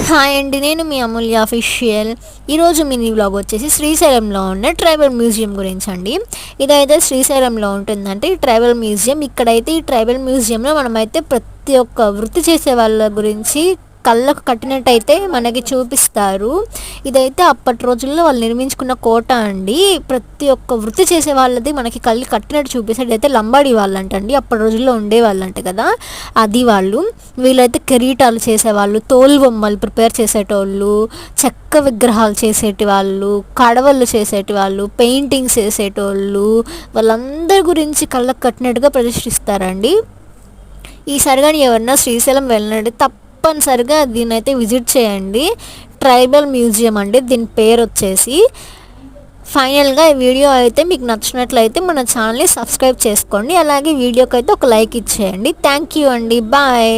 Hi అండి, నేను మీ అమూల్య official. ఈరోజు మినీ వ్లాగ్ వచ్చేసి శ్రీశైలంలో ఉన్న ట్రైబల్ మ్యూజియం గురించి అండి. ఇదైతే శ్రీశైలంలో ఉంటుందంటే ఈ ట్రైబల్ మ్యూజియం. ఇక్కడైతే ఈ ట్రైబల్ మ్యూజియంలో మనమైతే ప్రతి ఒక్క వృత్తి చేసే వాళ్ళ గురించి కళ్ళకు కట్టినట్టయితే మనకి చూపిస్తారు. ఇదైతే అప్పటి రోజుల్లో వాళ్ళు నిర్మించుకున్న కోట అండి. ప్రతి ఒక్క వృత్తి చేసే వాళ్ళది మనకి కళ్ళు కట్టినట్టు చూపిస్తారు. ఇదైతే లంబాడి వాళ్ళంటండి, అప్పటి రోజుల్లో ఉండేవాళ్ళంట కదా, అది వాళ్ళు. వీళ్ళైతే కిరీటాలు చేసేవాళ్ళు, తోలు బొమ్మలు ప్రిపేర్ చేసేటోళ్ళు, చెక్క విగ్రహాలు చేసేటి వాళ్ళు, కడవలు చేసేటి వాళ్ళు, పెయింటింగ్స్ చేసేటోళ్ళు, వాళ్ళందరి గురించి కళ్ళకు కట్టినట్టుగా ప్రదర్శిస్తారండి. ఈసారి కానీ ఎవరన్నా శ్రీశైలం వెళ్ళినట్టు తప్పనిసరిగా దీనైతే విజిట్ చేయండి. ట్రైబల్ మ్యూజియం అండి దీని పేరు వచ్చేసి. ఫైనల్గా ఈ వీడియో అయితే మీకు నచ్చినట్లయితే మన ఛానల్ని సబ్స్క్రైబ్ చేసుకోండి. అలాగే వీడియోకి అయితే ఒక లైక్ ఇచ్చేయండి. థ్యాంక్ యూ అండి, బాయ్.